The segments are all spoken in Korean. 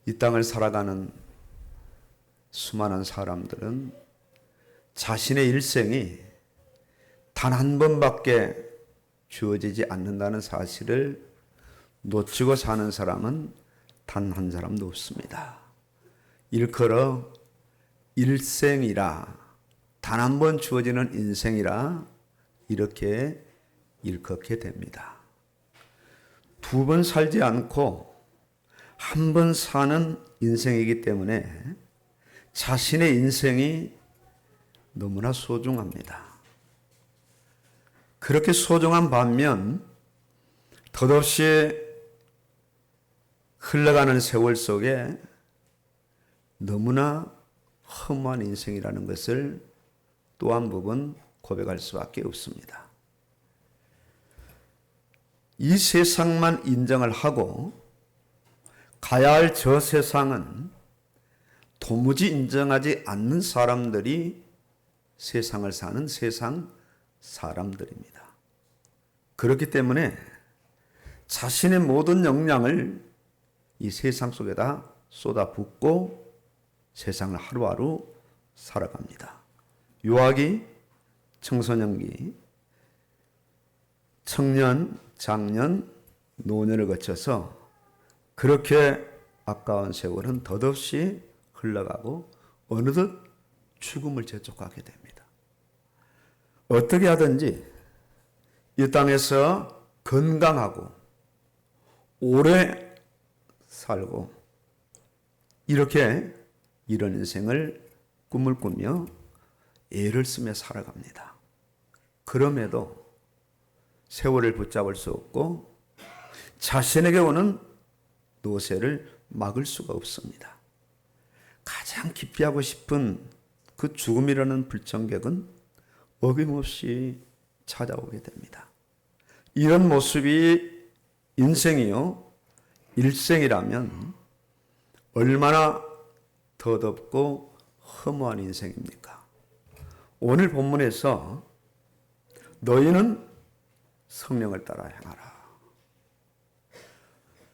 이 땅을 살아가는 수많은 사람들은 자신의 일생이 단 한 번밖에 주어지지 않는다는 사실을 놓치고 사는 사람은 단 한 사람도 없습니다. 일컬어 일생이라, 단 한 번 주어지는 인생이라 이렇게 일컫게 됩니다. 두 번 살지 않고 한 번 사는 인생이기 때문에 자신의 인생이 너무나 소중합니다. 그렇게 소중한 반면 덧없이 흘러가는 세월 속에 너무나 허무한 인생이라는 것을 또 한 부분 고백할 수밖에 없습니다. 이 세상만 인정을 하고 가야 할 저 세상은 도무지 인정하지 않는 사람들이 세상을 사는 세상 사람들입니다. 그렇기 때문에 자신의 모든 역량을 이 세상 속에다 쏟아붓고 세상을 하루하루 살아갑니다. 유아기, 청소년기, 청년, 장년, 노년을 거쳐서 그렇게 아까운 세월은 덧없이 흘러가고 어느덧 죽음을 재촉하게 됩니다. 어떻게 하든지 이 땅에서 건강하고 오래 살고 이렇게 이런 인생을 꿈을 꾸며 애를 쓰며 살아갑니다. 그럼에도 세월을 붙잡을 수 없고 자신에게 오는 노쇠를 막을 수가 없습니다. 가장 기피하고 싶은 그 죽음이라는 불청객은 어김없이 찾아오게 됩니다. 이런 모습이 인생이요, 일생이라면 얼마나 더덥고 허무한 인생입니까? 오늘 본문에서 너희는 성령을 따라 행하라.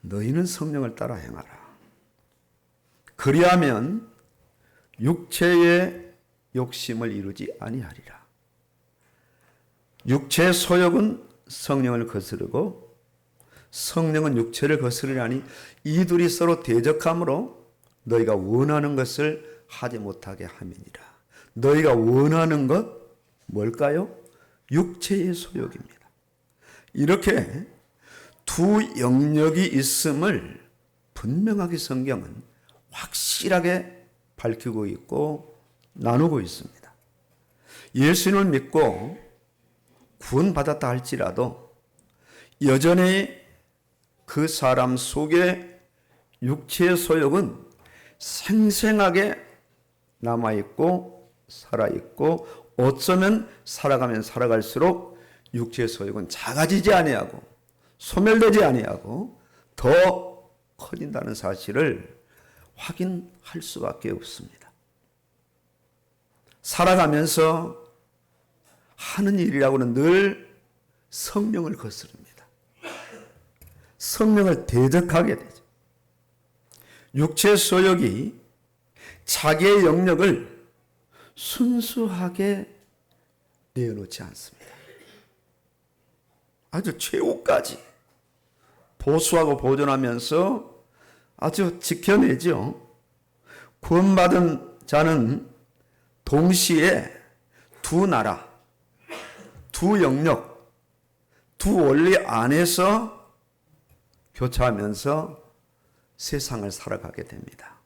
너희는 성령을 따라 행하라. 그리하면 육체의 욕심을 이루지 아니하리라. 육체의 소욕은 성령을 거스르고 성령은 육체를 거스르려니 이 둘이 서로 대적함으로 너희가 원하는 것을 하지 못하게 함이니라. 너희가 원하는 것 뭘까요? 육체의 소욕입니다. 이렇게 두 영역이 있음을 분명하게 성경은 확실하게 밝히고 있고 나누고 있습니다. 예수님을 믿고 구원받았다 할지라도 여전히 그 사람 속에 육체의 소욕은 생생하게 남아있고 살아있고 어쩌면 살아가면 살아갈수록 육체의 소욕은 작아지지 아니하고 소멸되지 아니하고 더 커진다는 사실을 확인할 수밖에 없습니다. 살아가면서 하는 일이라고는 늘 성령을 거스릅니다. 성령을 대적하게 되죠. 육체의 소욕이 자기의 영역을 순수하게 내어놓지 않습니다. 아주 최후까지 보수하고 보존하면서 아주 지켜내죠. 구원받은 자는 동시에 두 나라, 두 영역, 두 원리 안에서 교차하면서 세상을 살아가게 됩니다.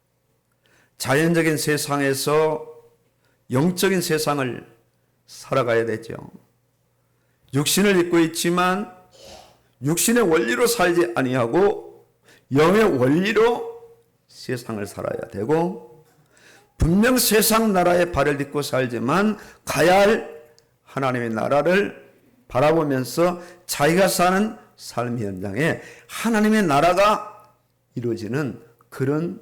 자연적인 세상에서 영적인 세상을 살아가야 되죠. 육신을 입고 있지만 육신의 원리로 살지 아니하고 영의 원리로 세상을 살아야 되고 분명 세상 나라에 발을 딛고 살지만 가야 할 하나님의 나라를 바라보면서 자기가 사는 삶 현장에 하나님의 나라가 이루어지는 그런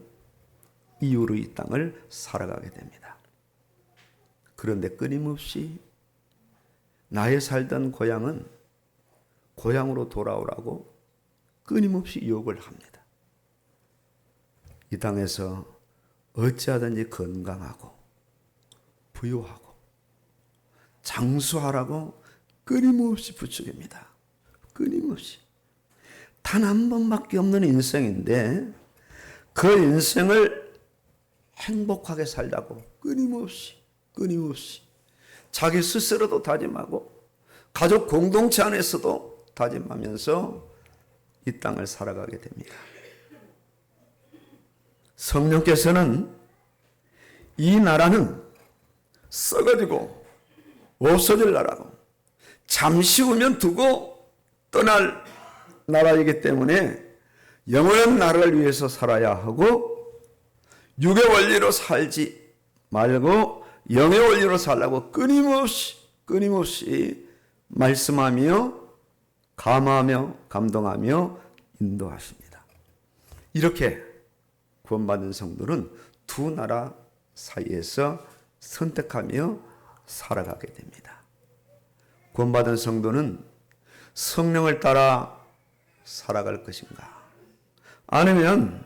이유로 이 땅을 살아가게 됩니다. 그런데 끊임없이 나의 살던 고향은 고향으로 돌아오라고 끊임없이 유혹을 합니다. 이 땅에서 어찌하든지 건강하고 부유하고 장수하라고 끊임없이 부추깁니다. 끊임없이. 단 한 번밖에 없는 인생인데 그 인생을 행복하게 살자고 끊임없이 자기 스스로도 다짐하고 가족 공동체 안에서도 다짐하면서 이 땅을 살아가게 됩니다. 성령께서는 이 나라는 썩어지고 없어질 나라고 잠시 후면 두고 떠날 나라이기 때문에 영원한 나라를 위해서 살아야 하고 육의 원리로 살지 말고 영의 원리로 살라고 끊임없이 말씀하며 감화하며 감동하며 인도하십니다. 이렇게 구원받은 성도는 두 나라 사이에서 선택하며 살아가게 됩니다. 구원받은 성도는 성령을 따라 살아갈 것인가? 아니면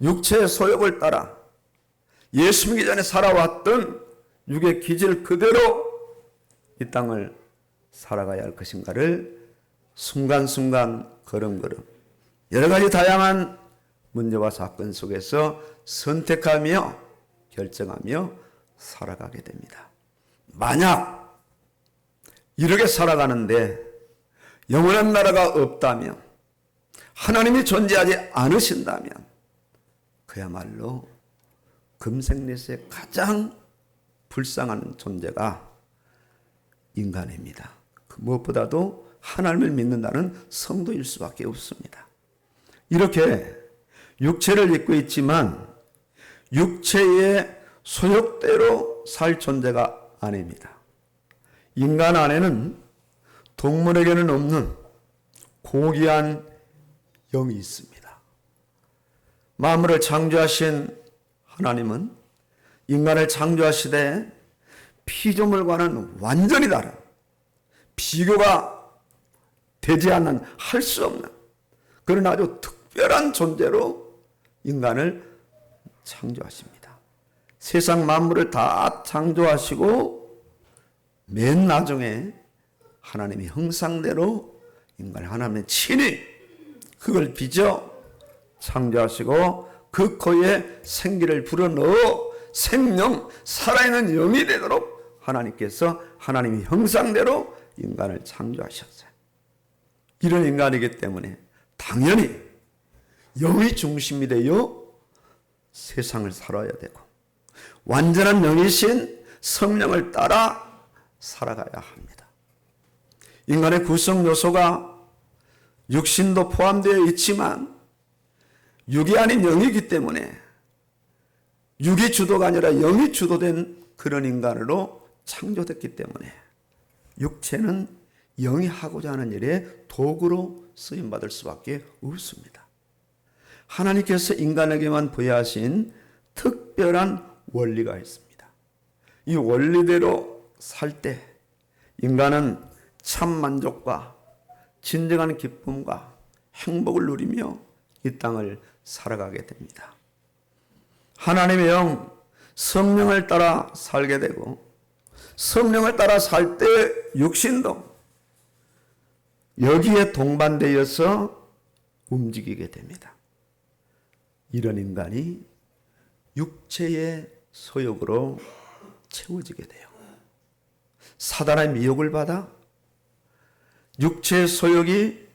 육체의 소욕을 따라 예수 믿기 전에 살아왔던 육의 기질 그대로 이 땅을 살아가야 할 것인가를 순간순간 걸음걸음 여러 가지 다양한 문제와 사건 속에서 선택하며 결정하며 살아가게 됩니다. 만약 이렇게 살아가는데 영원한 나라가 없다면, 하나님이 존재하지 않으신다면 그야말로 금생내세 가장 불쌍한 존재가 인간입니다. 무엇보다도 하나님을 믿는다는 성도일 수밖에 없습니다. 이렇게 육체를 입고 있지만 육체의 소욕대로 살 존재가 아닙니다. 인간 안에는 동물에게는 없는 고귀한 영이 있습니다. 만물을 창조하신 하나님은 인간을 창조하시되 피조물과는 완전히 다른, 비교가 되지 않는, 할 수 없는 그런 아주 특별한 존재로 인간을 창조하십니다. 세상 만물을 다 창조하시고 맨 나중에 하나님의 형상대로 인간을 하나님의 친히 흙을 빚어 창조하시고 그 코에 생기를 불어넣어 생명, 살아있는 영이 되도록 하나님께서 하나님의 형상대로 인간을 창조하셨어요. 이런 인간이기 때문에 당연히 영이 중심이 되어 세상을 살아야 되고 완전한 영이신 성령을 따라 살아가야 합니다. 인간의 구성 요소가 육신도 포함되어 있지만 육이 아닌 영이기 때문에 육이 주도가 아니라 영이 주도된 그런 인간으로 창조됐기 때문에 육체는 영이 하고자 하는 일에 도구로 쓰임받을 수밖에 없습니다. 하나님께서 인간에게만 부여하신 특별한 원리가 있습니다. 이 원리대로 살 때 인간은 참 만족과 진정한 기쁨과 행복을 누리며 이 땅을 살아가게 됩니다. 하나님의 영, 성령을 따라 살게 되고 성령을 따라 살 때 육신도 여기에 동반되어서 움직이게 됩니다. 이런 인간이 육체의 소욕으로 채워지게 돼요. 사단의 미혹을 받아 육체의 소욕이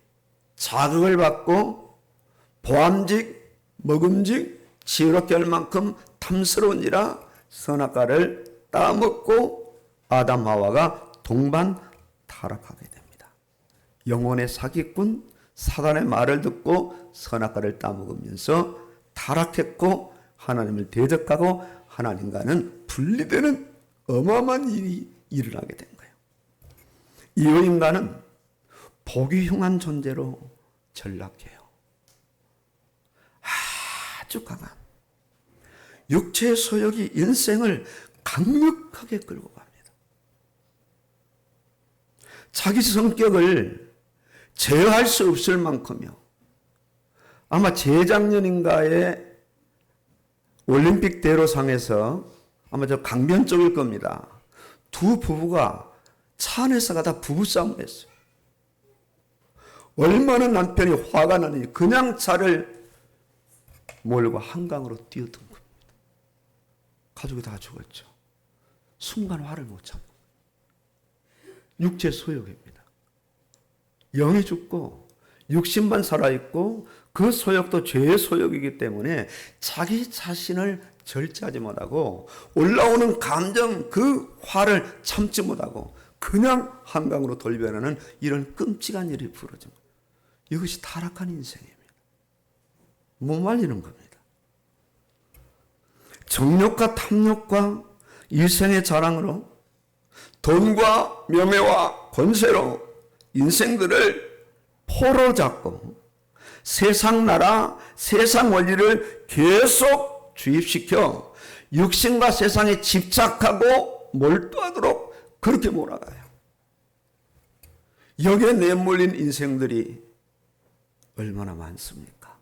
자극을 받고 보암직, 먹음직, 지혜롭게 할 만큼 탐스러운지라 선악과를 따먹고 아담 하와가 동반 타락하게 됩니다. 영혼의 사기꾼 사단의 말을 듣고 선악과를 따먹으면서 타락했고 하나님을 대적하고 하나님과는 분리되는 어마어마한 일이 일어나게 된 거예요. 이후 인간은 복이 흉한 존재로 전락해요. 아주 강한 육체의 소욕이 인생을 강력하게 끌고 갑니다. 자기 성격을 제어할 수 없을 만큼요. 아마 재작년인가에 올림픽 대로상에서 아마 저 강변 쪽일 겁니다. 두 부부가 차 안에서 가다 부부싸움을 했어요. 얼마나 남편이 화가 나니 그냥 차를 몰고 한강으로 뛰어든 겁니다. 가족이 다 죽었죠. 순간 화를 못 참고. 육체 소욕입니다. 영이 죽고 육신만 살아있고 그 소욕도 죄의 소욕이기 때문에 자기 자신을 절제하지 못하고 올라오는 감정 그 화를 참지 못하고 그냥 한강으로 돌변하는 이런 끔찍한 일이 벌어집니다. 이것이 타락한 인생입니다. 못 말리는 겁니다. 정욕과 탐욕과 일생의 자랑으로 돈과 명예와 권세로 인생들을 포로 잡고 세상 나라, 세상 원리를 계속 주입시켜 육신과 세상에 집착하고 몰두하도록 그렇게 몰아가요. 여기에 내몰린 인생들이 얼마나 많습니까?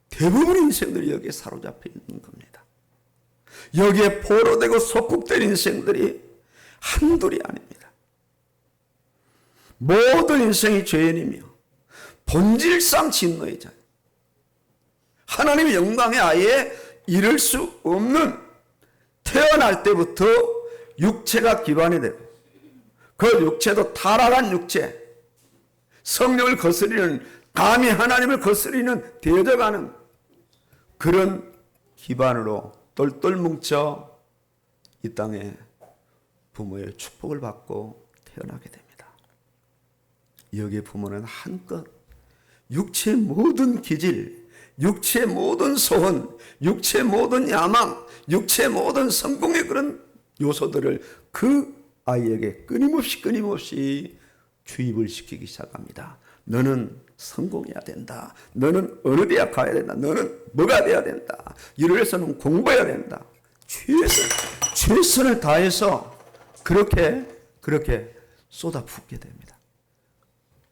대부분 인생들이 여기에 사로잡혀 있는 겁니다. 여기에 포로되고 속국된 인생들이 한둘이 아닙니다. 모든 인생이 죄인이며 본질상 진노이자 하나님의 영광에 아예 이를 수 없는 태어날 때부터 육체가 기반이 되고 그 육체도 타락한 육체, 성령을 거스리는 감히 하나님을 거스리는 대적하는 그런 기반으로 똘똘 뭉쳐 이 땅에 부모의 축복을 받고 태어나게 됩니다. 여기에 부모는 한껏 육체의 모든 기질, 육체의 모든 소원, 육체의 모든 야망, 육체의 모든 성공의 그런 요소들을 그 아이에게 끊임없이 주입을 시키기 시작합니다. 너는 성공해야 된다. 너는 어느 대학 가야 된다. 너는 뭐가 돼야 된다. 이를 위해서는 공부해야 된다. 최선을 다해서 그렇게 쏟아붓게 됩니다.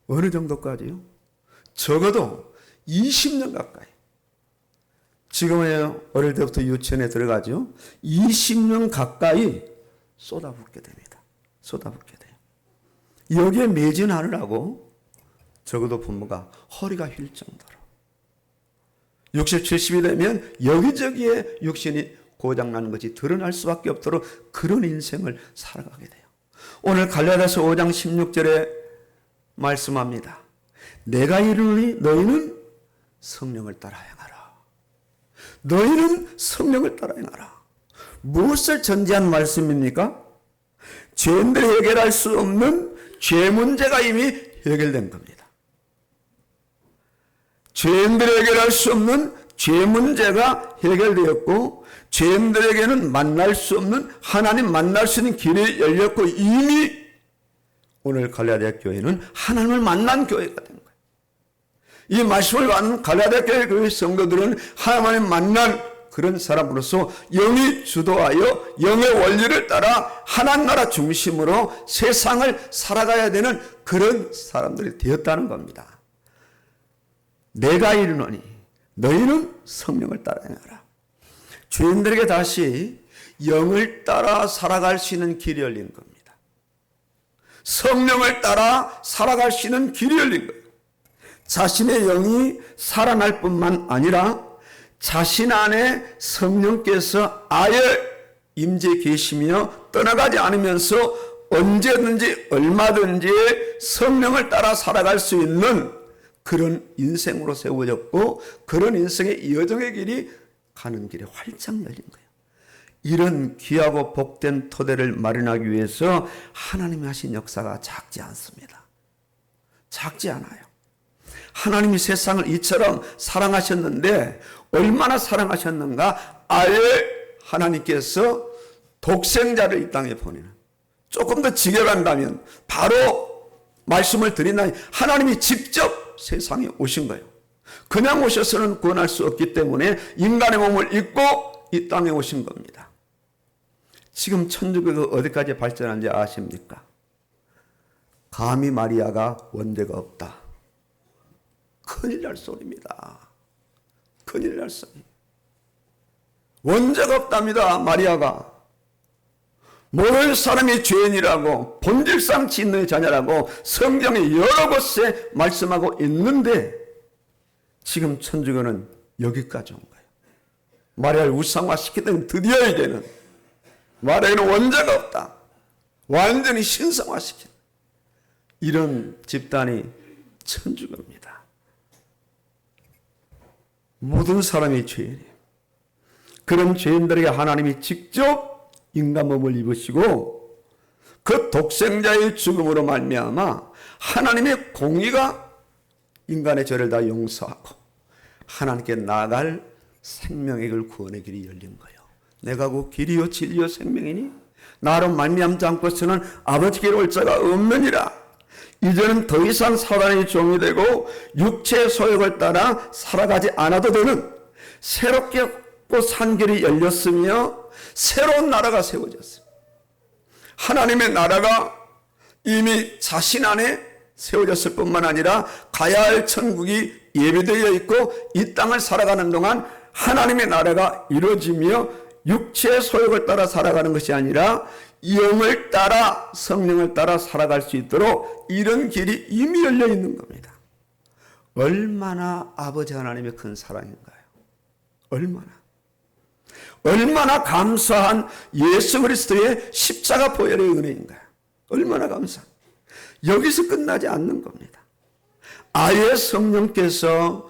어느 정도까지요? 적어도 20년 가까이. 지금은 어릴 때부터 유치원에 들어가죠. 20년 가까이 쏟아붓게 됩니다. 쏟아붓게 돼요. 여기에 매진하느라고 적어도 부모가 허리가 휠 정도로 60, 70이 되면 여기저기에 육신이 고장나는 것이 드러날 수밖에 없도록 그런 인생을 살아가게 돼요. 오늘 갈라디아서 5장 16절에 말씀합니다. 내가 이르노니 너희는 성령을 따라 행하라. 너희는 성령을 따라 행하라. 무엇을 전제한 말씀입니까? 죄인들이 해결할 수 없는 죄 문제가 이미 해결된 겁니다. 죄인들이 해결할 수 없는 죄 문제가 해결되었고 죄인들에게는 만날 수 없는 하나님 만날 수 있는 길이 열렸고 이미 오늘 갈라디아 교회는 하나님을 만난 교회가 된 거예요. 이 말씀을 받는 갈라디아 교회 성도들은 하나님을 만난 그런 사람으로서 영이 주도하여 영의 원리를 따라 하나님 나라 중심으로 세상을 살아가야 되는 그런 사람들이 되었다는 겁니다. 내가 이르노니 너희는 성령을 따라 행하라. 죄인들에게 다시 영을 따라 살아갈 수 있는 길이 열린 겁니다. 성령을 따라 살아갈 수 있는 길이 열린 거예요. 자신의 영이 살아날 뿐만 아니라 자신 안에 성령께서 아예 임재 계시며 떠나가지 않으면서 언제든지 얼마든지 성령을 따라 살아갈 수 있는 그런 인생으로 세워졌고 그런 인생의 여정의 길이 가는 길에 활짝 열린 거예요. 이런 귀하고 복된 토대를 마련하기 위해서 하나님이 하신 역사가 작지 않습니다. 작지 않아요. 하나님이 세상을 이처럼 사랑하셨는데 얼마나 사랑하셨는가? 아예 하나님께서 독생자를 이 땅에 보내는, 조금 더 직역한다면 바로 말씀을 드린다면 하나님이 직접 세상에 오신 거예요. 그냥 오셔서는 구원할 수 없기 때문에 인간의 몸을 입고 이 땅에 오신 겁니다. 지금 천주교가 어디까지 발전한지 아십니까? 감히 마리아가 원죄가 없다. 큰일 날 소리입니다. 큰일 날 소리. 원죄가 없답니다. 마리아가. 모든 사람이 죄인이라고 본질상 진노의 자녀라고 성경에 여러 곳에 말씀하고 있는데 지금 천주교는 여기까지 온 거예요. 마리아를 우상화시키던 드디어 이제는 마리아는 원죄가 없다. 완전히 신성화시킨 이런 집단이 천주교입니다. 모든 사람이 죄인이에요. 그런 죄인들에게 하나님이 직접 인간 몸을 입으시고 그 독생자의 죽음으로 말미암아 하나님의 공의가 인간의 죄를 다 용서하고 하나님께 나아갈 생명의 길 구원의 길이 열린 거예요. 내가 그 길이요 진리요 생명이니 나로 말미암지 않고서는 아버지께로 올 자가 없느니라. 이제는 더 이상 사단의 종이 되고 육체의 소욕을 따라 살아가지 않아도 되는 새롭게 산 길이 열렸으며 새로운 나라가 세워졌습니다. 하나님의 나라가 이미 자신 안에 세워졌을 뿐만 아니라 가야 할 천국이 예비되어 있고 이 땅을 살아가는 동안 하나님의 나라가 이루어지며 육체의 소욕을 따라 살아가는 것이 아니라 영을 따라 성령을 따라 살아갈 수 있도록 이런 길이 이미 열려 있는 겁니다. 얼마나 아버지 하나님의 큰 사랑인가요? 얼마나 감사한 예수 그리스도의 십자가 보혈의 은혜인가요? 얼마나 감사한. 여기서 끝나지 않는 겁니다. 아예 성령께서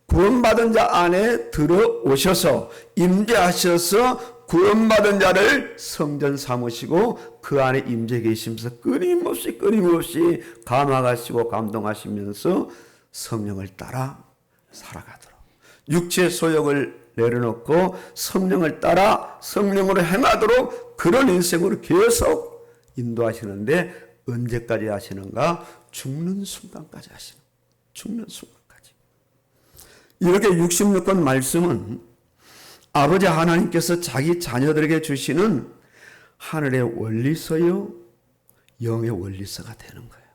구원받은 자 안에 들어오셔서 임재하셔서 구원받은 자를 성전 삼으시고 그 안에 임재 계시면서 끊임없이 감화하시고 감동하시면서 성령을 따라 살아가도록 육체의 소욕을 내려놓고 성령을 따라 성령으로 행하도록 그런 인생으로 계속 인도하시는데 언제까지 하시는가? 죽는 순간까지 하시는. 죽는 순간까지. 이렇게 66권 말씀은 아버지 하나님께서 자기 자녀들에게 주시는 하늘의 원리서요 영의 원리서가 되는 거예요.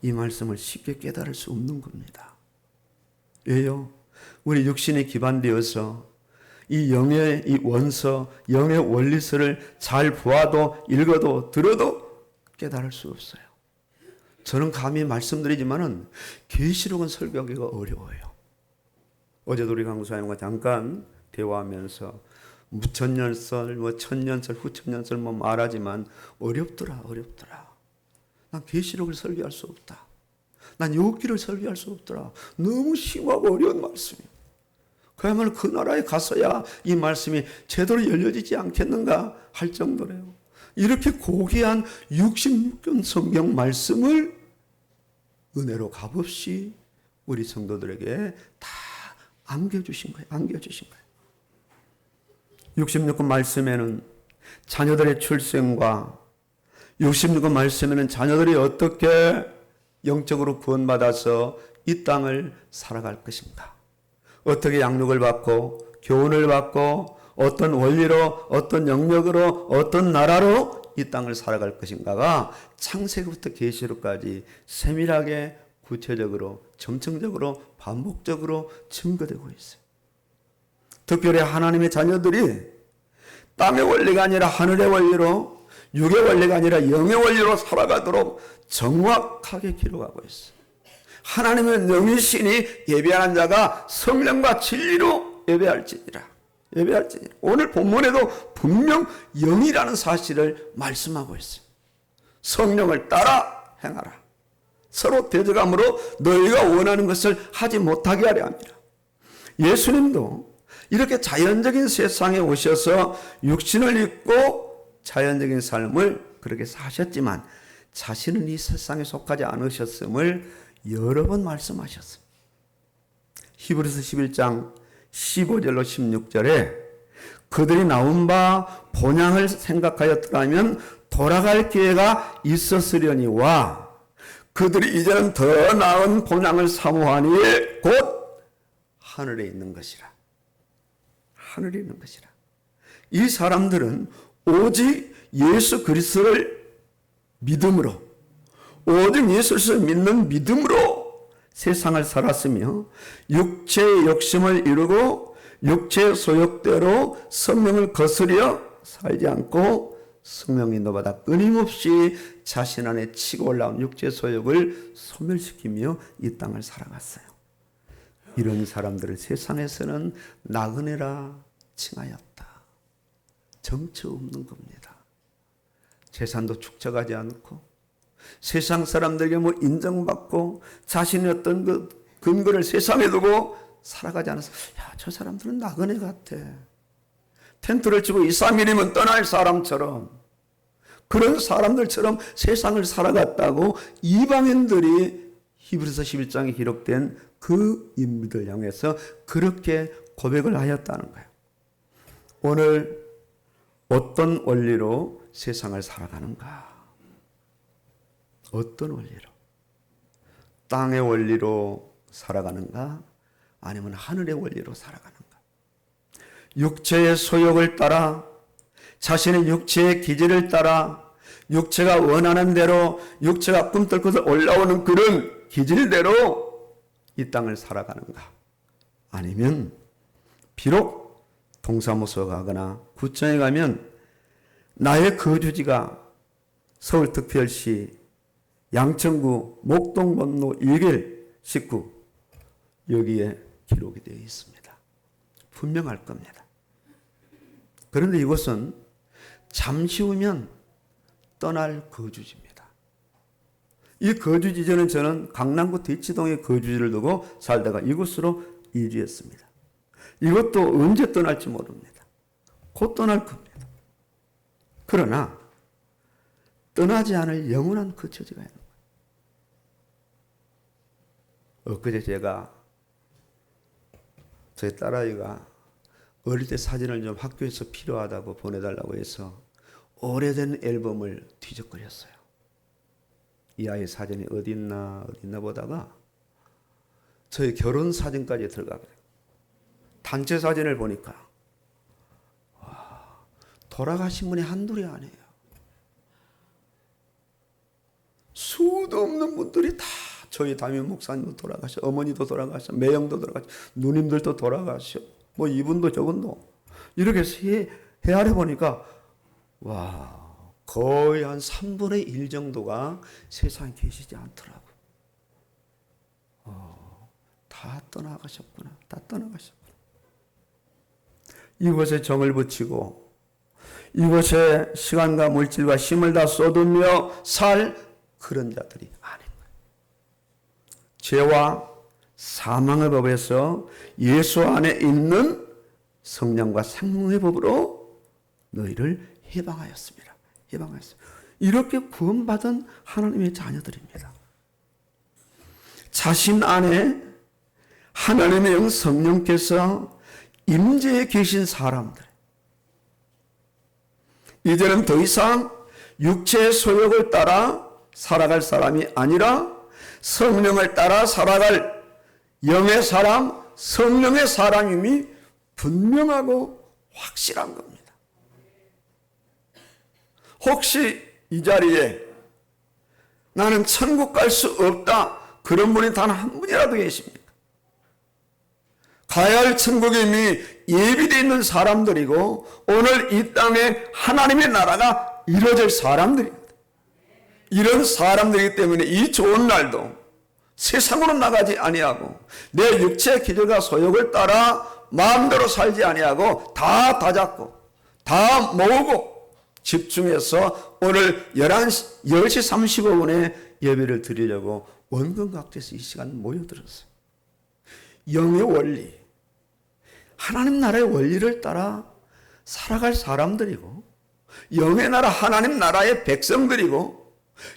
이 말씀을 쉽게 깨달을 수 없는 겁니다. 왜요? 우리 육신에 기반되어서 이 영의 이 원서, 영의 원리서를 잘 보아도 읽어도 들어도 깨달을 수 없어요. 저는 감히 말씀드리지만은 계시록은 설교하기가 어려워요. 어제도 우리 강수하님과 잠깐 대화하면서 무천년설, 천년설, 후천년설 말하지만 어렵더라. 난 계시록을 설교할 수 없다. 난 욥기를 설교할 수 없더라. 너무 심하고 어려운 말씀이에요. 그야말로 그 나라에 가서야 이 말씀이 제대로 열려지지 않겠는가 할 정도래요. 이렇게 고귀한 66권 성경 말씀을 은혜로 값없이 우리 성도들에게 다 안겨주신 거예요. 66권 말씀에는 자녀들의 출생과 66권 말씀에는 자녀들이 어떻게 영적으로 구원받아서 이 땅을 살아갈 것인가, 어떻게 양육을 받고 교훈을 받고 어떤 원리로 어떤 영역으로 어떤 나라로 이 땅을 살아갈 것인가가 창세기부터 계시록까지 세밀하게 구체적으로 점층적으로 반복적으로 증거되고 있어요. 특별히 하나님의 자녀들이 땅의 원리가 아니라 하늘의 원리로, 육의 원리가 아니라 영의 원리로 살아가도록 정확하게 기록하고 있어요. 하나님의 영이시니 예배하는 자가 성령과 진리로 예배할지니라. 오늘 본문에도 분명 영이라는 사실을 말씀하고 있어요. 성령을 따라 행하라. 서로 대적함으로 너희가 원하는 것을 하지 못하게 하려 합니다. 예수님도 이렇게 자연적인 세상에 오셔서 육신을 입고 자연적인 삶을 그렇게 사셨지만 자신은 이 세상에 속하지 않으셨음을 여러 번 말씀하셨습니다. 히브리서 11장 15절로 16절에 그들이 나온 바 본향을 생각하였더라면 돌아갈 기회가 있었으려니와 그들이 이제는 더 나은 본향을 사모하니 곧 하늘에 있는 것이라. 이 사람들은 오직 예수 그리스도를 믿음으로, 오직 예수를 믿는 믿음으로 세상을 살았으며 육체의 욕심을 이루고 육체의 소욕대로 성령을 거스려 살지 않고 성령 인도받아 끊임없이 자신 안에 치고 올라온 육체의 소욕을 소멸시키며 이 땅을 살아갔어요. 이런 사람들을 세상에서는 나그네라 칭하였다. 정처 없는 겁니다. 재산도 축적하지 않고 세상 사람들에게 뭐 인정받고 자신의 어떤 그 근거를 세상에 두고 살아가지 않아서 야, 저 사람들은 나그네 같아. 텐트를 치고 2, 3일이면 떠날 사람처럼 그런 사람들처럼 세상을 살아갔다고 이방인들이 히브리서 11장에 기록된 그 인물들 향해서 그렇게 고백을 하였다는 거예요. 오늘 어떤 원리로 세상을 살아가는가? 어떤 원리로? 땅의 원리로 살아가는가? 아니면 하늘의 원리로 살아가는가? 육체의 소욕을 따라 자신의 육체의 기질을 따라 육체가 원하는 대로 육체가 꿈틀꿈틀 올라오는 그런 기질대로 이 땅을 살아가는가? 아니면 비록 동사무소 가거나 구청에 가면 나의 거주지가 서울특별시 양천구 목동건로 1길 19 여기에 기록이 되어 있습니다. 분명할 겁니다. 그런데 이곳은 잠시 후면 떠날 거주지입니다. 이 거주지는 저는 강남구 대치동에 거주지를 두고 살다가 이곳으로 이주했습니다. 이것도 언제 떠날지 모릅니다. 곧 떠날 겁니다. 그러나 떠나지 않을 영원한 거처지가 있는 거예요. 엊그제 제가 저희 딸아이가 어릴 때 사진을 좀 학교에서 필요하다고 보내달라고 해서 오래된 앨범을 뒤적거렸어요. 이 아이 사진이 어디 있나 보다가 저희 결혼 사진까지 들어가게 돼요. 단체 사진을 보니까 와, 돌아가신 분이 한둘이 아니에요. 수도 없는 분들이 다 저희 담임 목사님도 돌아가셔, 어머니도 돌아가셔, 매형도 돌아가셔, 누님들도 돌아가셔, 뭐 이분도 저분도 이렇게 해서 헤아려 보니까 와, 거의 한 3분의 1 정도가 세상에 계시지 않더라고. 다 떠나가셨구나. 다 떠나가셨구나. 이곳에 정을 붙이고 이곳에 시간과 물질과 힘을 다 쏟으며 살 그런 자들이 아닌 거예요. 죄와 사망의 법에서 예수 안에 있는 성령과 생명의 법으로 너희를 해방하였습니다. 해방하였습니다. 이렇게 구원받은 하나님의 자녀들입니다. 자신 안에 하나님의 영 성령께서 임재해 계신 사람들, 이제는 더 이상 육체의 소욕을 따라 살아갈 사람이 아니라 성령을 따라 살아갈 영의 사람, 성령의 사람임이 분명하고 확실한 겁니다. 혹시 이 자리에 나는 천국 갈 수 없다, 그런 분이 단 한 분이라도 계십니까? 가야 할 천국이 이미 예비되어 있는 사람들이고 오늘 이 땅에 하나님의 나라가 이루어질 사람들입니다. 이런 사람들이기 때문에 이 좋은 날도 세상으로 나가지 아니하고 내 육체의 기질과 소욕을 따라 마음대로 살지 아니하고 다 다잡고 다 모으고 집중해서 오늘 10시 35분에 예배를 드리려고 원근 각지에서 이 시간 모여들었어요. 영의 원리, 하나님 나라의 원리를 따라 살아갈 사람들이고 영의 나라 하나님 나라의 백성들이고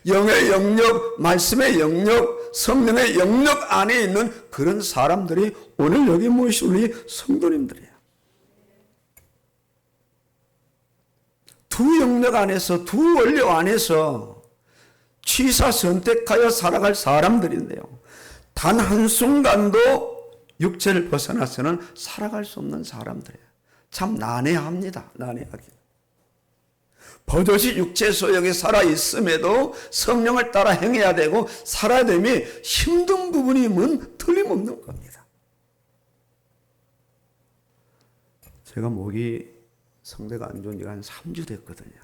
영의 영역, 말씀의 영역, 성령의 영역 안에 있는 그런 사람들이 오늘 여기 모이신 우리 성도님들이에요. 두 영역 안에서, 두 원리 안에서 취사 선택하여 살아갈 사람들인데요. 단 한순간도 육체를 벗어나서는 살아갈 수 없는 사람들이에요. 참 난해합니다. 난해하기. 버젓이 육체 소욕에 살아있음에도 성령을 따라 행해야 되고 살아야 됨이 힘든 부분임은 틀림없는 겁니다. 제가 목이 성대가 안 좋은 지가 한 3주 됐거든요.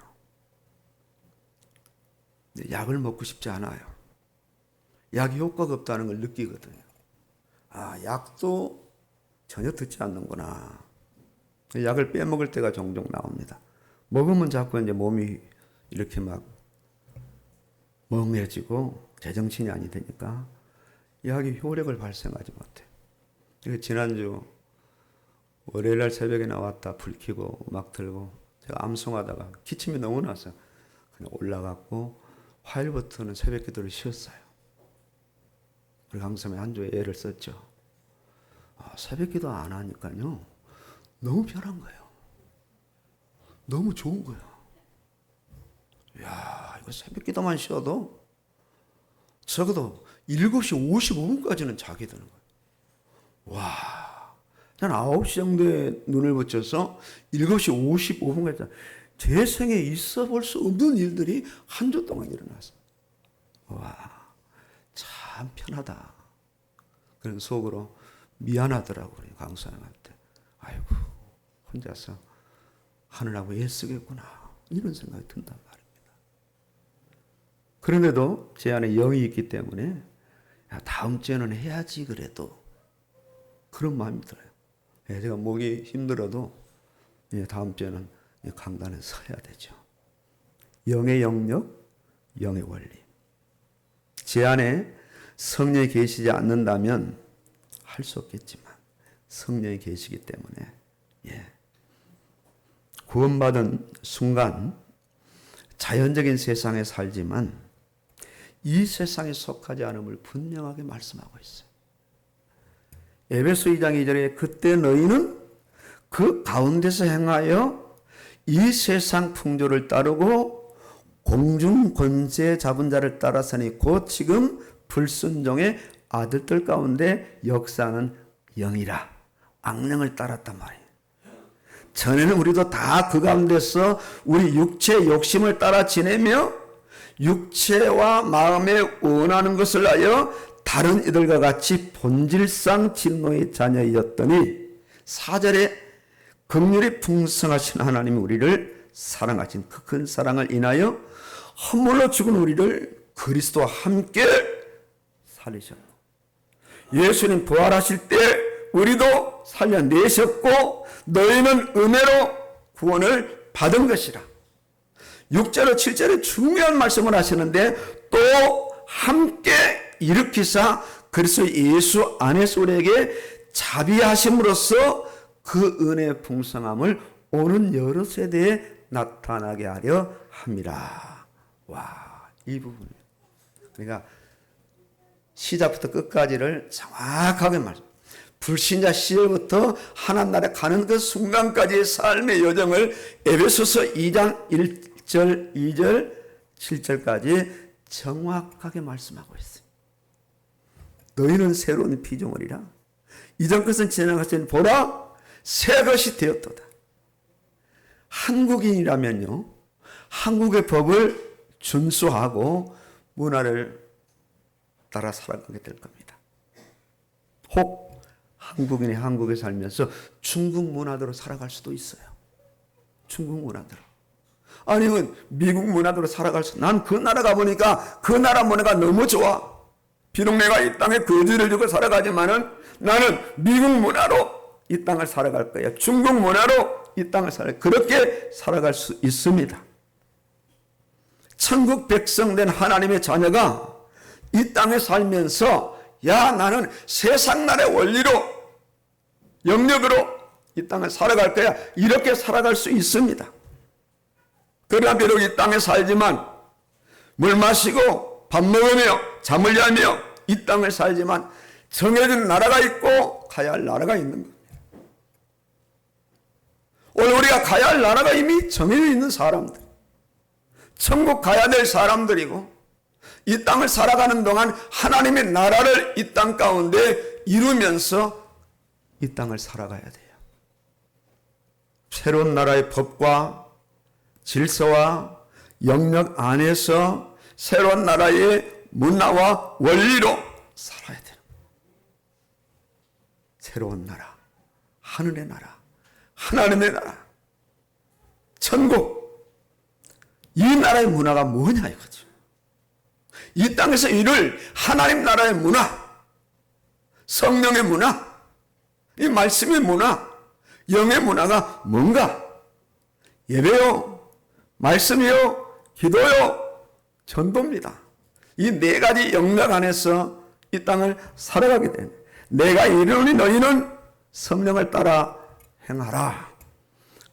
약을 먹고 싶지 않아요. 약이 효과가 없다는 걸 느끼거든요. 아, 약도 전혀 듣지 않는구나. 약을 빼먹을 때가 종종 나옵니다. 먹으면 자꾸 이제 몸이 이렇게 막 멍해지고 제정신이 아니 되니까 약이 효력을 발생하지 못해. 지난주 월요일 날 새벽에 나왔다 불 켜고 음악 틀고 제가 암송하다가 기침이 너무 나서 그냥 올라갔고 화요일부터는 새벽 기도를 쉬었어요. 우리 강섬에 한 주에 애를 썼죠. 새벽 기도 안 하니까요 너무 편한 거예요. 너무 좋은 거예요. 이야, 이거 새벽 기도만 쉬어도 적어도 7시 55분까지는 자게 되는 거예요. 와, 난 9시 정도에 눈을 붙여서 7시 55분까지 제 생에 있어 볼 수 없는 일들이 한 주 동안 일어났어요. 와, 참 편하다. 그런 속으로 미안하더라고요, 강사님한테. 아이고, 혼자서 하느라고 애쓰겠구나. 이런 생각이 든단 말입니다. 그런데도 제 안에 영이 있기 때문에 야, 다음 주에는 해야지 그래도 그런 마음이 들어요. 제가 목이 힘들어도 다음 주에는 강단에 서야 되죠. 영의 영역, 영의 원리. 제 안에 성령이 계시지 않는다면 할 수 없겠지만 성령이 계시기 때문에 구원받은 순간 자연적인 세상에 살지만 이 세상에 속하지 않음을 분명하게 말씀하고 있어요. 에베소 2장 2절에 그때 너희는 그 가운데서 행하여 이 세상 풍조를 따르고 공중 권세 잡은 자를 따라서니 곧 지금 불순종의 아들들 가운데 역사하는 영이라. 악령을 따랐단 말이에요. 전에는 우리도 다 그 가운데서 우리 육체의 욕심을 따라 지내며 육체와 마음에 원하는 것을 하여 다른 이들과 같이 본질상 진노의 자녀였더니 4절에 긍휼이 풍성하신 하나님이 우리를 사랑하신 그 큰 사랑을 인하여 허물로 죽은 우리를 그리스도와 함께 살리셨고 예수님 부활하실 때 우리도 살려내셨고 너희는 은혜로 구원을 받은 것이라. 6절로 7절에 중요한 말씀을 하시는데 또 함께 일으키사 그리스도 예수 안에서 우리에게 자비하심으로써 그 은혜의 풍성함을 오는 여러 세대에 나타나게 하려 함이라. 와, 이 부분. 그러니까 시작부터 끝까지를 정확하게 말씀. 불신자 시절부터 하나님 나라에 가는 그 순간까지의 삶의 여정을 에베소서 2장 1절, 2절, 7절까지 정확하게 말씀하고 있어요. 너희는 새로운 피조물이라. 이전 것은 지나갔으니 보라 새 것이 되었도다. 한국인이라면요, 한국의 법을 준수하고 문화를 따라 살아가게 될 겁니다. 혹 한국인이 한국에 살면서 중국 문화대로 살아갈 수도 있어요. 중국 문화대로. 아니면 미국 문화대로 살아갈 수. 난 그 나라 가보니까 그 나라 문화가 너무 좋아. 비록 내가 이 땅에 거지를 주고 살아가지만은 나는 미국 문화로 이 땅을 살아갈 거야. 중국 문화로 이 땅을 그렇게 살아갈 수 있습니다. 천국 백성 된 하나님의 자녀가 이 땅에 살면서 야 나는 세상 나라의 원리로 영역으로 이 땅을 살아갈 거야. 이렇게 살아갈 수 있습니다. 그러나 비록 이 땅에 살지만 물 마시고 밥 먹으며 잠을 자며 이 땅을 살지만 정해진 나라가 있고 가야 할 나라가 있는 겁니다. 오늘 우리가 가야 할 나라가 이미 정해져 있는 사람들, 천국 가야 될 사람들이고 이 땅을 살아가는 동안 하나님의 나라를 이 땅 가운데 이루면서 이 땅을 살아가야 돼요. 새로운 나라의 법과 질서와 영역 안에서 새로운 나라의 문화와 원리로 살아야 돼요. 새로운 나라, 하늘의 나라, 하나님의 나라, 천국, 이 나라의 문화가 뭐냐 이거죠. 이 땅에서 이룰 하나님 나라의 문화, 성령의 문화, 이 말씀의 문화, 영의 문화가 뭔가? 예배요, 말씀이요, 기도요, 전도입니다. 이 네 가지 영역 안에서 이 땅을 살아가게 되는, 내가 이르노니 너희는 성령을 따라 행하라.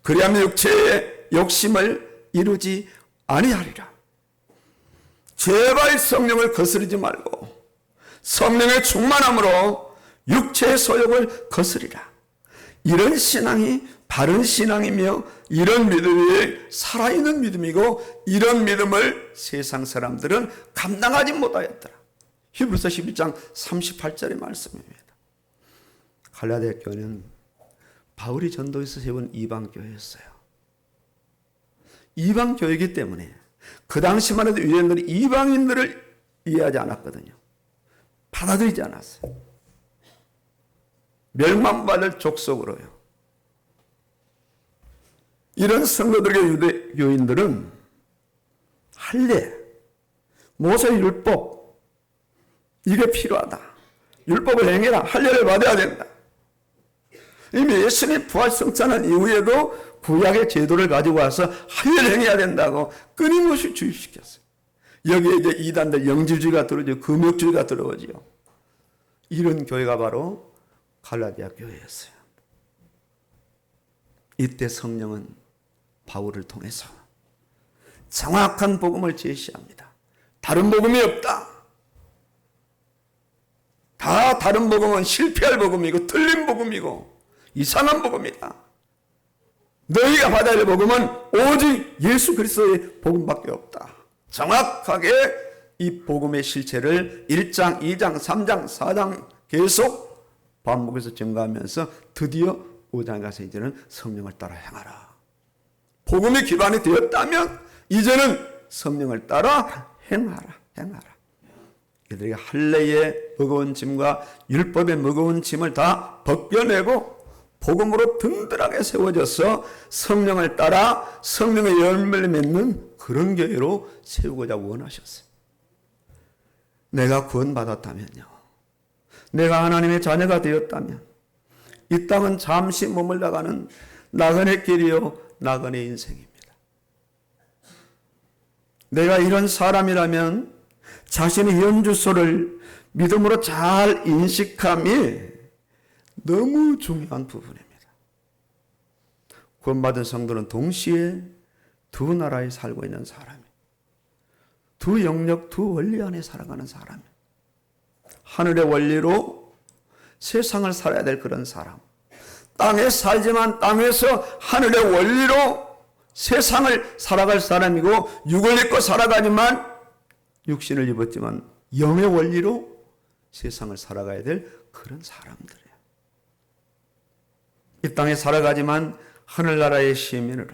그리하면 육체의 욕심을 이루지 아니하리라. 제발 성령을 거스르지 말고 성령의 충만함으로 육체의 소욕을 거스리라. 이런 신앙이 바른 신앙이며 이런 믿음이 살아있는 믿음이고 이런 믿음을 세상 사람들은 감당하지 못하였더라. 히브리서 11장 38절의 말씀입니다. 갈라디아 교회는 바울이 전도해서 세운 이방교회였어요. 이방교회이기 때문에 그 당시만 해도 유대인들이 이방인들을 이해하지 않았거든요. 받아들이지 않았어요. 멸망받을 족속으로요. 이런 성도들의 유대교인들은 할례, 모세 율법, 이게 필요하다. 율법을 행해라. 할례를 받아야 된다. 이미 예수님 부활 성찬한 이후에도 구약의 제도를 가지고 와서 할례를 행해야 된다고 끊임없이 주입시켰어요. 여기에 이제 이단들 영지주의가 들어오죠. 금욕주의가 들어오죠. 이런 교회가 바로 갈라디아 교회였어요. 이때 성령은 바울을 통해서 정확한 복음을 제시합니다. 다른 복음이 없다. 다 다른 복음은 실패할 복음이고 틀린 복음이고 이상한 복음이다. 너희가 받아야 할 복음은 오직 예수 그리스도의 복음밖에 없다. 정확하게 이 복음의 실체를 1장, 2장, 3장, 4장 계속 반복해서 증가하면서 드디어 5장에 가서 이제는 성령을 따라 행하라. 복음이 기반이 되었다면 이제는 성령을 따라 행하라. 이들이 할례의 무거운 짐과 율법의 무거운 짐을 다 벗겨내고 복음으로 든든하게 세워져서 성령을 따라 성령의 열매를 맺는 그런 교회로 세우고자 원하셨어요. 내가 구원받았다면요, 내가 하나님의 자녀가 되었다면 이 땅은 잠시 머물러가는 나그네 길이요 나그네 인생입니다. 내가 이런 사람이라면 자신의 현 주소를 믿음으로 잘 인식함이 너무 중요한 부분입니다. 구원받은 성도는 동시에 두 나라에 살고 있는 사람이에요. 두 영역, 두 원리 안에 살아가는 사람이에요. 하늘의 원리로 세상을 살아야 될 그런 사람, 땅에 살지만 땅에서 하늘의 원리로 세상을 살아갈 사람이고, 육을 입고 살아가지만 육신을 입었지만 영의 원리로 세상을 살아가야 될 그런 사람들이에요. 이 땅에 살아가지만 하늘나라의 시민으로,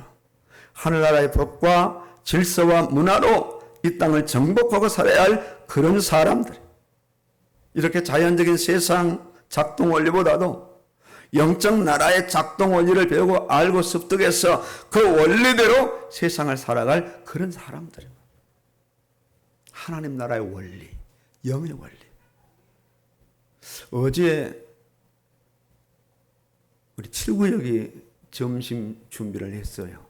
하늘나라의 법과 질서와 문화로 이 땅을 정복하고 살아야 할 그런 사람들. 이렇게 자연적인 세상 작동 원리보다도 영적 나라의 작동 원리를 배우고 알고 습득해서 그 원리대로 세상을 살아갈 그런 사람들. 하나님 나라의 원리, 영의 원리. 어제 우리 7구역이 점심 준비를 했어요.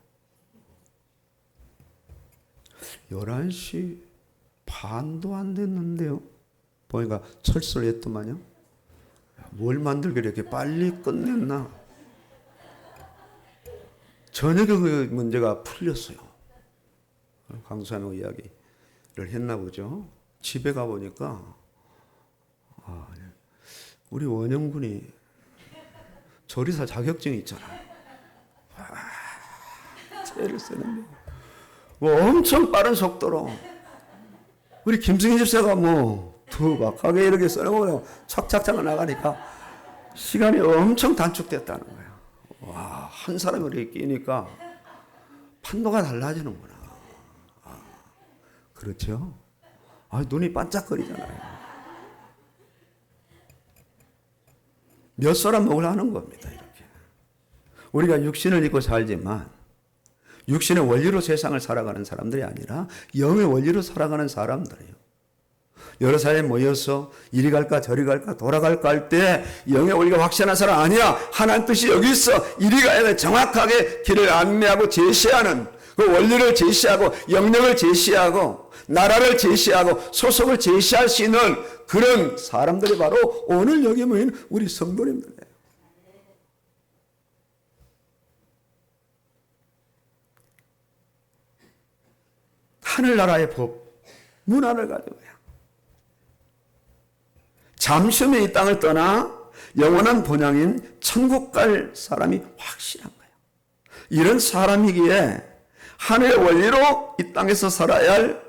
11시 반도 안 됐는데요. 보니까 철수를 했더만요. 뭘 만들기를 이렇게 빨리 끝냈나. 저녁에 그 문제가 풀렸어요. 강수하는 이야기를 했나 보죠. 집에 가보니까 우리 원영군이 조리사 자격증이 있잖아요. 채를 쓰는데 뭐 엄청 빠른 속도로 우리 김승희 집사가 뭐 두박하게 이렇게 써놓고 착착착 나가니까 시간이 엄청 단축됐다는 거예요. 와, 한 사람이 이렇게 끼니까 판도가 달라지는구나. 그렇죠? 눈이 반짝거리잖아요. 몇 사람 먹으려 하는 겁니다. 이렇게 우리가 육신을 입고 살지만 육신의 원리로 세상을 살아가는 사람들이 아니라 영의 원리로 살아가는 사람들이에요. 여러 사람이 모여서 이리 갈까 저리 갈까 돌아갈까 할 때 영의 원리가 확실한 사람 아니야. 하나님 뜻이 여기 있어. 이리 가야 돼. 정확하게 길을 안내하고 제시하는 그 원리를 제시하고 영역을 제시하고 나라를 제시하고 소속을 제시할 수 있는 그런 사람들이 바로 오늘 여기 모인 우리 성도님들이에요. 하늘나라의 법, 문화를 가지고요. 잠시 후에 이 땅을 떠나 영원한 본향인 천국 갈 사람이 확실한 거예요. 이런 사람이기에 하늘의 원리로 이 땅에서 살아야 할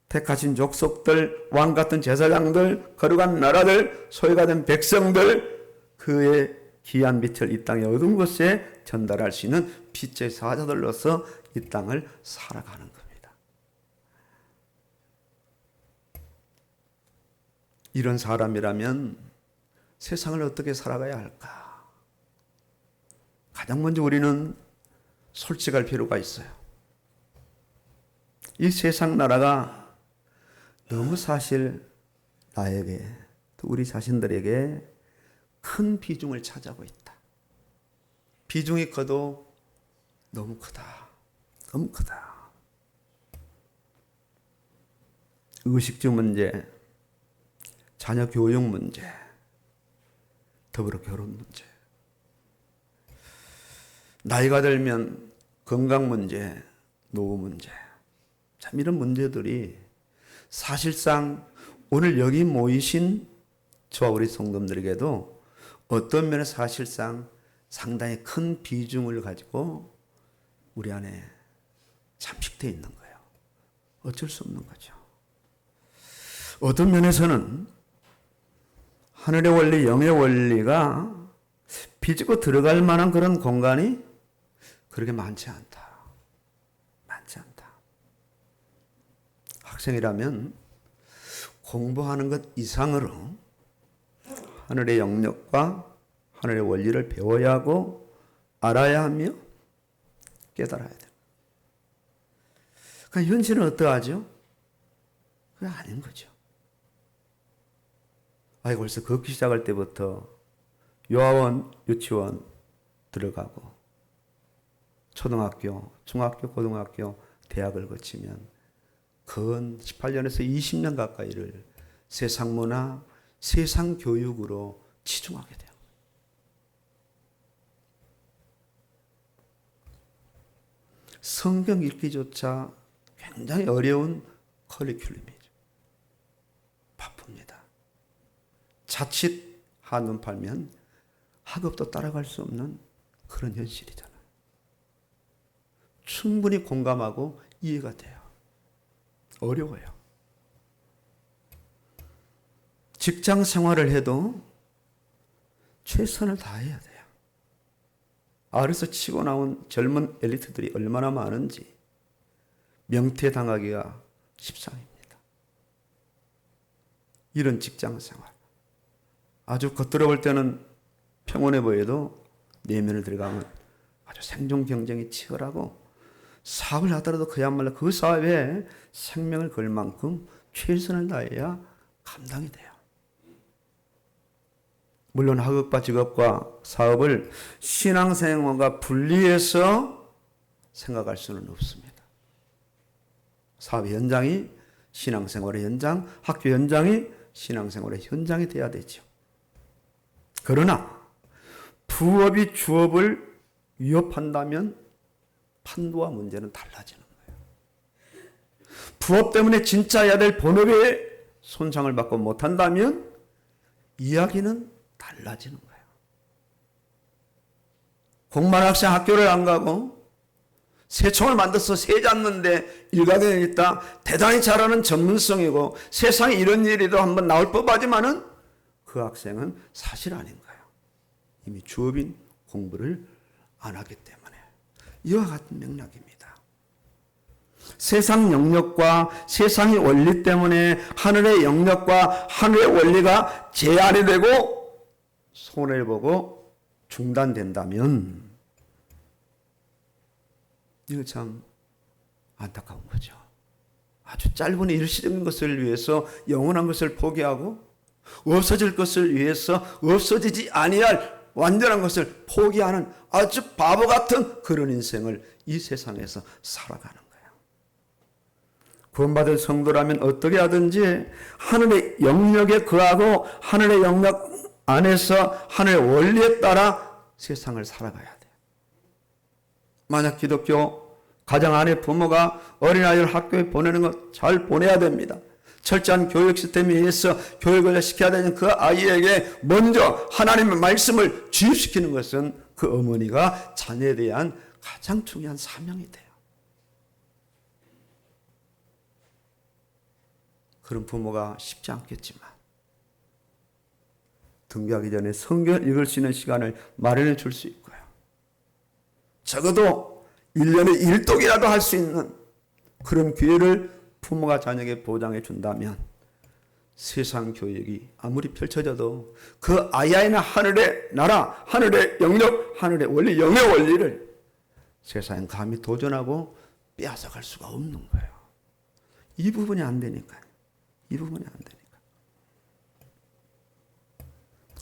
택하신 족속들, 왕 같은 제사장들, 거룩한 나라들, 소유가 된 백성들, 그의 귀한 빛을 이 땅의 어두운 곳에 전달할 수 있는 빛의 사자들로서 이 땅을 살아가는 겁니다. 이런 사람이라면 세상을 어떻게 살아가야 할까? 가장 먼저 우리는 솔직할 필요가 있어요. 이 세상 나라가 너무 사실 나에게 또 우리 자신들에게 큰 비중을 차지하고 있다. 비중이 커도 너무 크다. 너무 크다. 의식주 문제, 자녀 교육 문제, 더불어 결혼 문제, 나이가 들면 건강 문제, 노후 문제, 참 이런 문제들이 사실상 오늘 여기 모이신 저와 우리 성도님들에게도 어떤 면에 사실상 상당히 큰 비중을 가지고 우리 안에 잠식되어 있는 거예요. 어쩔 수 없는 거죠. 어떤 면에서는 하늘의 원리, 영의 원리가 비집고 들어갈 만한 그런 공간이 그렇게 많지 않다. 많지 않다. 학생이라면 공부하는 것 이상으로 하늘의 영역과 하늘의 원리를 배워야 하고 알아야 하며 깨달아야 돼요. 그러니까 현실은 어떠하죠? 그게 아닌 거죠. 아이고 벌써 걷기 시작할 때부터 요하원, 유치원 들어가고 초등학교, 중학교, 고등학교, 대학을 거치면 근 18년에서 20년 가까이를 세상 문화, 세상 교육으로 치중하게 돼요. 성경 읽기조차 굉장히 어려운 커리큘럼이죠. 바쁩니다. 자칫 한눈 팔면 학업도 따라갈 수 없는 그런 현실이잖아요. 충분히 공감하고 이해가 돼요. 어려워요. 직장 생활을 해도 최선을 다해야 돼요. 아래서 치고 나온 젊은 엘리트들이 얼마나 많은지 명퇴당하기가 십상입니다. 이런 직장 생활. 아주 겉들어 볼 때는 평온해 보여도 내면을 들어가면 아주 생존 경쟁이 치열하고 사업을 하더라도 그야말로 그 사업에 생명을 걸 만큼 최선을 다해야 감당이 돼요. 물론 학업과 직업과 사업을 신앙생활과 분리해서 생각할 수는 없습니다. 사업의 현장이 신앙생활의 현장, 학교 현장이 신앙생활의 현장이 돼야 되죠. 그러나 부업이 주업을 위협한다면 판도와 문제는 달라지는 거예요. 부업 때문에 진짜 해야 될 본업에 손상을 받고 못한다면 이야기는 달라지는 거예요. 공만 학생 학교를 안 가고 새총을 만들어서 새 잡는데 일가견이 있다. 대단히 잘하는 전문성이고 세상에 이런 일이도 한번 나올 법하지만은 그 학생은 사실 아닌 거예요. 이미 주업인 공부를 안 하기 때문에. 이와 같은 맥락입니다. 세상 영역과 세상의 원리 때문에 하늘의 영역과 하늘의 원리가 제한이 되고 손해를 보고 중단된다면 이거 참 안타까운 거죠. 아주 짧은 일시적인 것을 위해서 영원한 것을 포기하고 없어질 것을 위해서 없어지지 아니할 완전한 것을 포기하는 아주 바보 같은 그런 인생을 이 세상에서 살아가는 거예요. 구원받은 성도라면 어떻게 하든지 하늘의 영역에 거하고 하늘의 영역 안에서 하늘의 원리에 따라 세상을 살아가야 돼요. 만약 기독교 가정 안에 부모가 어린아이를 학교에 보내는 것 잘 보내야 됩니다. 철저한 교육 시스템에 의해서 교육을 시켜야 되는 그 아이에게 먼저 하나님의 말씀을 주입시키는 것은 그 어머니가 자녀에 대한 가장 중요한 사명이 돼요. 그런 부모가 쉽지 않겠지만 등교하기 전에 성경을 읽을 수 있는 시간을 마련해 줄 수 있고요. 적어도 1년에 1독이라도 할 수 있는 그런 기회를 부모가 자녀에게 보장해 준다면 세상 교육이 아무리 펼쳐져도 그 아이는 하늘의 나라, 하늘의 영역, 하늘의 원리, 영의 원리를 세상에 감히 도전하고 빼앗아갈 수가 없는 거예요. 이 부분이 안 되니까요. 이 부분이 안 되니까.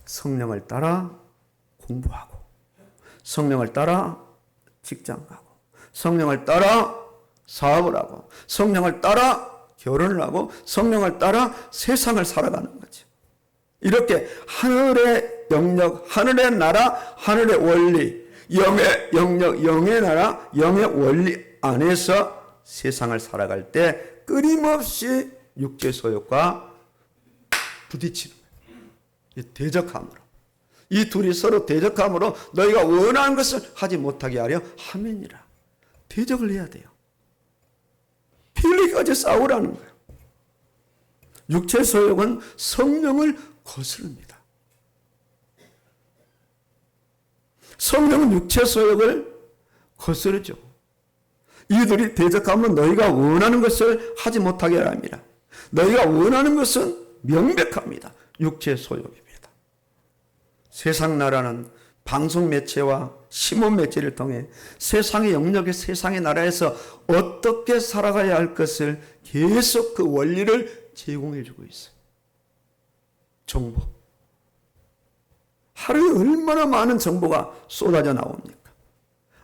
성령을 따라 공부하고 성령을 따라 직장 가고 성령을 따라 사업을 하고 성령을 따라 결혼을 하고 성령을 따라 세상을 살아가는 거죠. 이렇게 하늘의 영역, 하늘의 나라, 하늘의 원리, 영의 영역, 영의 나라, 영의 원리 안에서 세상을 살아갈 때 끊임없이 육체 소욕과 부딪히는 거예요. 대적함으로. 이 둘이 서로 대적함으로 너희가 원하는 것을 하지 못하게 하려 함이니라. 대적을 해야 돼요. 피 흘리기까지 싸우라는 거예요. 육체 소욕은 성령을 거스릅니다. 성령은 육체 소욕을 거스르죠. 이들이 대적하면 너희가 원하는 것을 하지 못하게 합니다. 너희가 원하는 것은 명백합니다. 육체 소욕입니다. 세상 나라는 방송 매체와 신문 매체를 통해 세상의 영역에 세상의 나라에서 어떻게 살아가야 할 것을 계속 그 원리를 제공해 주고 있어요. 정보. 하루에 얼마나 많은 정보가 쏟아져 나옵니까?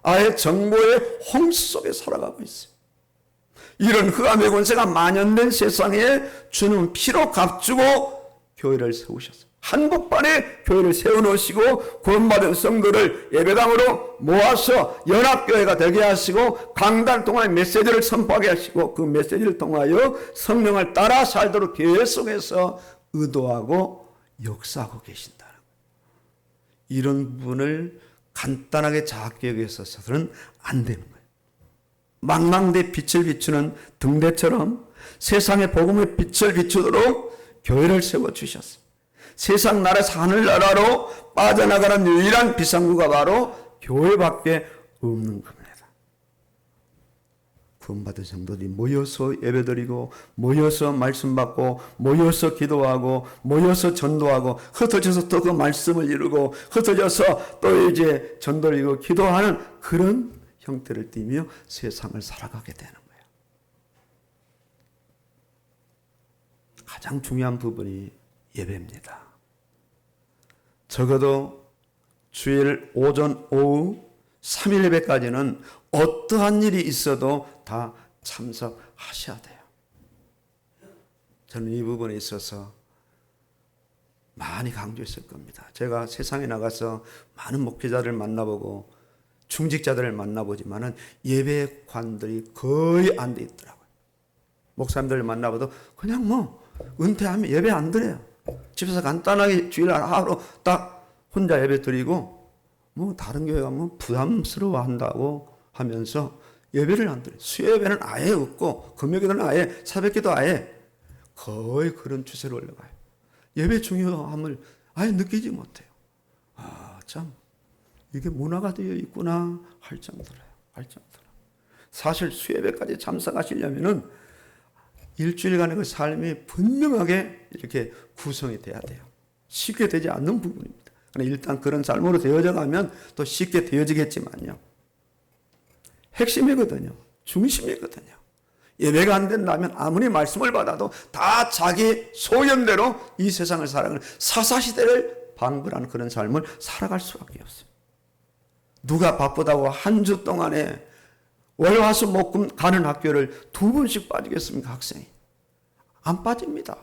아예 정보의 홍수 속에 살아가고 있어요. 이런 흑암의 권세가 만연된 세상에 주는 피로 값주고 교회를 세우셨어요. 한복판에 교회를 세워놓으시고 구원받은 성도를 예배당으로 모아서 연합교회가 되게 하시고 강단 동안 메시지를 선포하게 하시고 그 메시지를 통하여 성령을 따라 살도록 교회 속에서 의도하고 역사하고 계신다는 거예요. 이런 부분을 간단하게 작게 여기서는 안 되는 거예요. 망망대 빛을 비추는 등대처럼 세상의 복음의 빛을 비추도록 교회를 세워주셨어요. 세상 나라에서 하늘나라로 빠져나가는 유일한 비상구가 바로 교회밖에 없는 겁니다. 구원받은 성도들이 모여서 예배드리고 모여서 말씀 받고 모여서 기도하고 모여서 전도하고 흩어져서 또 그 말씀을 이루고 흩어져서 또 이제 전도를 이루고 기도하는 그런 형태를 띠며 세상을 살아가게 되는 거예요. 가장 중요한 부분이 예배입니다. 적어도 주일 오전 오후 3일 예배까지는 어떠한 일이 있어도 다 참석하셔야 돼요. 저는 이 부분에 있어서 많이 강조했을 겁니다. 제가 세상에 나가서 많은 목회자들을 만나보고 중직자들을 만나보지만은 예배관들이 거의 안 돼 있더라고요. 목사님들을 만나봐도 그냥 뭐 은퇴하면 예배 안 드려요. 집에서 간단하게 주일 하루 딱 혼자 예배 드리고 뭐 다른 교회 가면 부담스러워 한다고 하면서 예배를 안 드려요. 수요 예배는 아예 없고 금요일은 아예 새벽기도 아예 거의 그런 추세로 올라가요. 예배 중요함을 아예 느끼지 못해요. 아, 참 이게 문화가 되어 있구나 할 정도로요. 사실 수요 예배까지 참석하시려면은 일주일간의 그 삶이 분명하게 이렇게 구성이 돼야 돼요. 쉽게 되지 않는 부분입니다. 그러나 일단 그런 삶으로 되어져 가면 또 쉽게 되어지겠지만요. 핵심이거든요. 중심이거든요. 예배가 안 된다면 아무리 말씀을 받아도 다 자기 소견대로 이 세상을 살아가는 사사시대를 방불하는 그런 삶을 살아갈 수밖에 없어요. 누가 바쁘다고 한 주 동안에 월화수목금 가는 학교를 2번씩 빠지겠습니까? 학생이 안 빠집니다.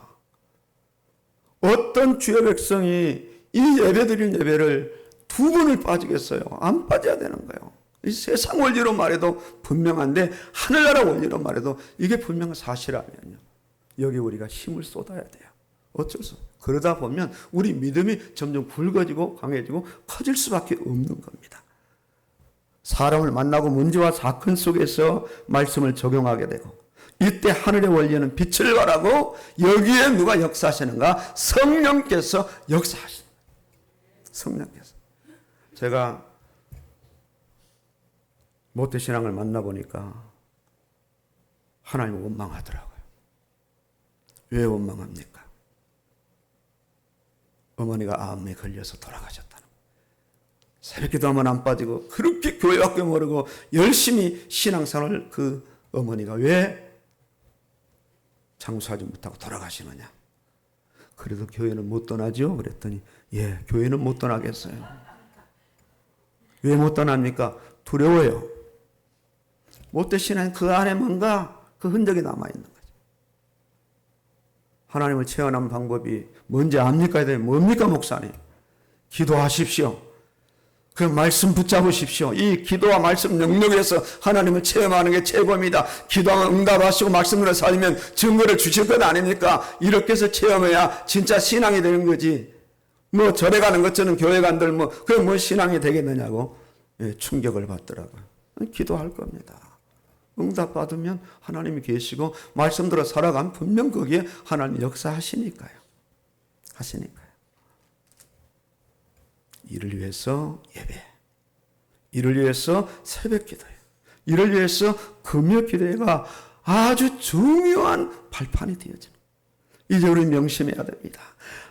어떤 주의 백성이 이 예배드린 예배를 2번을 빠지겠어요? 안 빠져야 되는 거예요. 이 세상 원리로 말해도 분명한데 하늘나라 원리로 말해도 이게 분명한 사실이라면요, 여기 우리가 힘을 쏟아야 돼요. 어쩔 수 없어요. 그러다 보면 우리 믿음이 점점 굵어지고 강해지고 커질 수밖에 없는 겁니다. 사람을 만나고 문제와 사건 속에서 말씀을 적용하게 되고, 이때 하늘의 원리는 빛을 발하고 여기에 누가 역사하시는가? 성령께서 역사하시는 거예요. 성령께서. 제가 모태신앙을 만나보니까 하나님을 원망하더라고요. 왜 원망합니까? 어머니가 암에 걸려서 돌아가셨다는 거예요. 새벽기도하면 안 빠지고 그렇게 교회밖에 모르고 열심히 신앙생활을 그 어머니가 왜 장수하지 못하고 돌아가시느냐. 그래도 교회는 못 떠나죠? 그랬더니 예, 교회는 못 떠나겠어요. 왜 못 떠납니까? 두려워요. 못되시는 그 안에 뭔가 그 흔적이 남아있는 거죠. 하나님을 체험하는 방법이 뭔지 압니까? 뭡니까 목사님? 기도하십시오. 그 말씀 붙잡으십시오. 이 기도와 말씀 영역에서 하나님을 체험하는 게 최고입니다. 기도하면 응답하시고 말씀으로 살면 증거를 주실 것 아닙니까? 이렇게 해서 체험해야 진짜 신앙이 되는 거지. 뭐 절에 가는 것처럼 교회 간들 그게 뭐 신앙이 되겠느냐고 충격을 받더라고요. 기도할 겁니다. 응답 받으면 하나님이 계시고 말씀대로 살아가면 분명 거기에 하나님 역사하시니까요. 하시니까요. 이를 위해서 예배, 이를 위해서 새벽 기도예요. 이를 위해서 금요 기도회가 아주 중요한 발판이 되어지는, 이제 우리 명심해야 됩니다.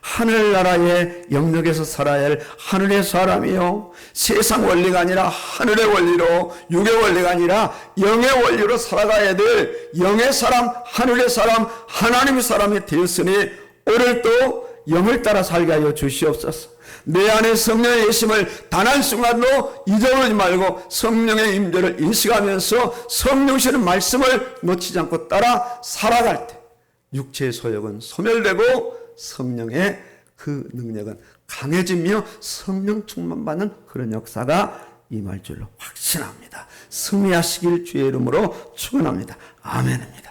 하늘나라의 영역에서 살아야 할 하늘의 사람이요, 세상 원리가 아니라 하늘의 원리로, 육의 원리가 아니라 영의 원리로 살아가야 될 영의 사람, 하늘의 사람, 하나님의 사람이 되었으니 오늘도 영을 따라 살게 하여 주시옵소서. 내 안에 성령의 계심을 단 한순간도 잊어버리지 말고 성령의 임재를 인식하면서 성령시는 말씀을 놓치지 않고 따라 살아갈 때 육체의 소욕은 소멸되고 성령의 그 능력은 강해지며 성령 충만받는 그런 역사가 임할 줄로 확신합니다. 승리하시길 주의 이름으로 축원합니다. 아멘입니다.